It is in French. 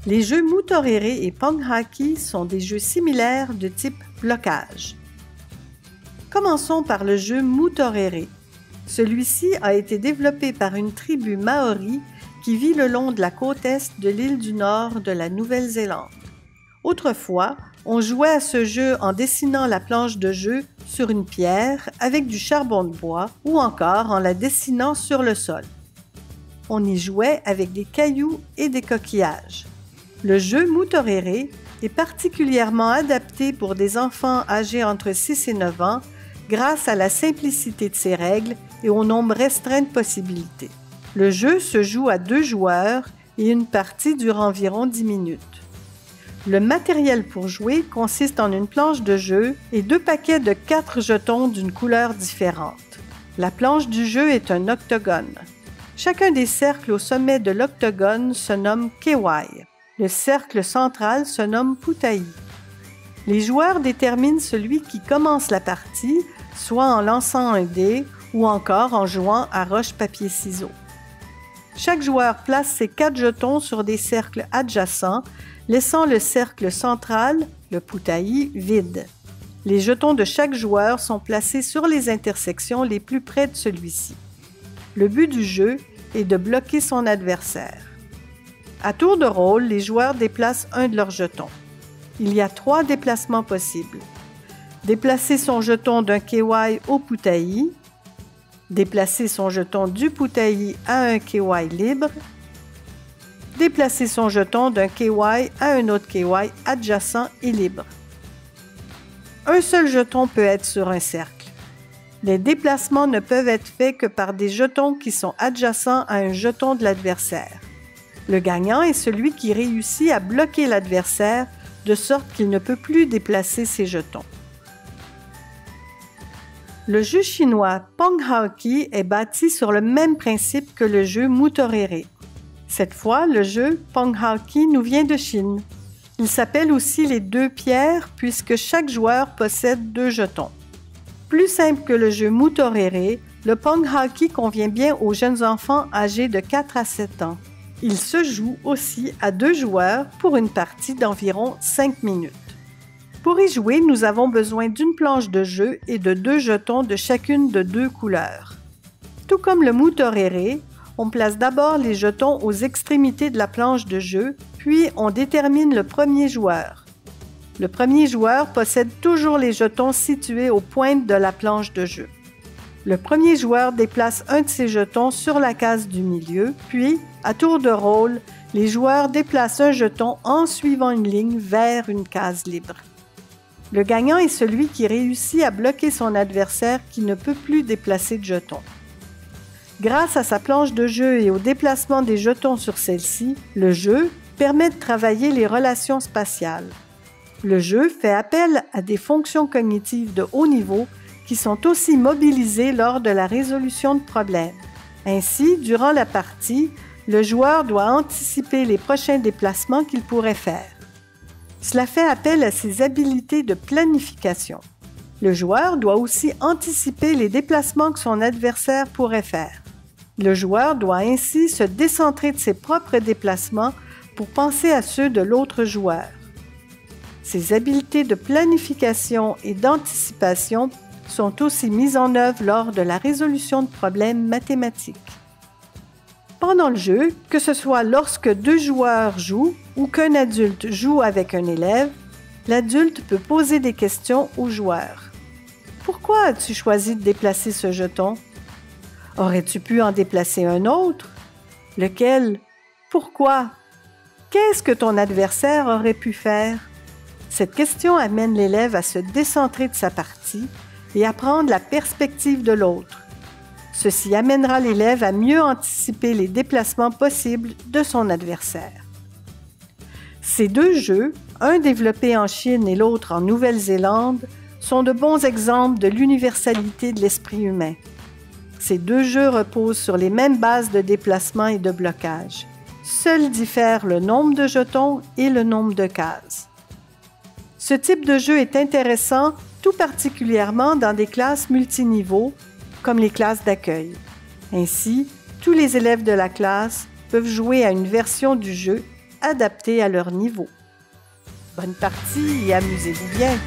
Les jeux Mutorere et Pong-Haki sont des jeux similaires de type blocage. Commençons par le jeu Mutorere. Celui-ci a été développé par une tribu maori qui vit le long de la côte est de l'île du Nord de la Nouvelle-Zélande. Autrefois, on jouait à ce jeu en dessinant la planche de jeu sur une pierre avec du charbon de bois ou encore en la dessinant sur le sol. On y jouait avec des cailloux et des coquillages. Le jeu Mutorere est particulièrement adapté pour des enfants âgés entre 6 et 9 ans grâce à la simplicité de ses règles et au nombre restreint de possibilités. Le jeu se joue à 2 joueurs et une partie dure environ 10 minutes. Le matériel pour jouer consiste en une planche de jeu et 2 paquets de 4 jetons d'une couleur différente. La planche du jeu est un octogone. Chacun des cercles au sommet de l'octogone se nomme Kewai. Le cercle central se nomme Putai. Les joueurs déterminent celui qui commence la partie, soit en lançant un dé ou encore en jouant à roche-papier-ciseaux. Chaque joueur place ses 4 jetons sur des cercles adjacents, laissant le cercle central, le Putai, vide. Les jetons de chaque joueur sont placés sur les intersections les plus près de celui-ci. Le but du jeu est de bloquer son adversaire. À tour de rôle, les joueurs déplacent un de leurs jetons. Il y a 3 déplacements possibles. Déplacer son jeton d'un Kewai au Putai, déplacer son jeton du Putai à un Kewai libre, déplacer son jeton d'un Kewai à un autre Kewai adjacent et libre. Un seul jeton peut être sur un cercle. Les déplacements ne peuvent être faits que par des jetons qui sont adjacents à un jeton de l'adversaire. Le gagnant est celui qui réussit à bloquer l'adversaire de sorte qu'il ne peut plus déplacer ses jetons. Le jeu chinois Pong-Haki est bâti sur le même principe que le jeu Mutorere. Cette fois, le jeu Pong-Haki nous vient de Chine. Il s'appelle aussi les 2 pierres puisque chaque joueur possède 2 jetons. Plus simple que le jeu Mutorere, le Pong-Haki convient bien aux jeunes enfants âgés de 4 à 7 ans. Il se joue aussi à 2 joueurs pour une partie d'environ 5 minutes. Pour y jouer, nous avons besoin d'une planche de jeu et de 2 jetons de chacune de 2 couleurs. Tout comme le Mutorere, on place d'abord les jetons aux extrémités de la planche de jeu, puis on détermine le premier joueur. Le premier joueur possède toujours les jetons situés aux pointes de la planche de jeu. Le premier joueur déplace un de ses jetons sur la case du milieu, puis, à tour de rôle, les joueurs déplacent un jeton en suivant une ligne vers une case libre. Le gagnant est celui qui réussit à bloquer son adversaire qui ne peut plus déplacer de jetons. Grâce à sa planche de jeu et au déplacement des jetons sur celle-ci, le jeu permet de travailler les relations spatiales. Le jeu fait appel à des fonctions cognitives de haut niveau qui sont aussi mobilisées lors de la résolution de problèmes. Ainsi, durant la partie, le joueur doit anticiper les prochains déplacements qu'il pourrait faire. Cela fait appel à ses habiletés de planification. Le joueur doit aussi anticiper les déplacements que son adversaire pourrait faire. Le joueur doit ainsi se décentrer de ses propres déplacements pour penser à ceux de l'autre joueur. Ces habiletés de planification et d'anticipation sont aussi mises en œuvre lors de la résolution de problèmes mathématiques. Pendant le jeu, que ce soit lorsque 2 joueurs jouent ou qu'un adulte joue avec un élève, l'adulte peut poser des questions au joueur. Pourquoi as-tu choisi de déplacer ce jeton? Aurais-tu pu en déplacer un autre? Lequel? Pourquoi? Qu'est-ce que ton adversaire aurait pu faire? Cette question amène l'élève à se décentrer de sa partie et à prendre la perspective de l'autre. Ceci amènera l'élève à mieux anticiper les déplacements possibles de son adversaire. Ces 2 jeux, un développé en Chine et l'autre en Nouvelle-Zélande, sont de bons exemples de l'universalité de l'esprit humain. Ces 2 jeux reposent sur les mêmes bases de déplacement et de blocage. Seuls diffèrent le nombre de jetons et le nombre de cases. Ce type de jeu est intéressant tout particulièrement dans des classes multiniveaux, comme les classes d'accueil. Ainsi, tous les élèves de la classe peuvent jouer à une version du jeu adaptés à leur niveau. Bonne partie et amusez-vous bien!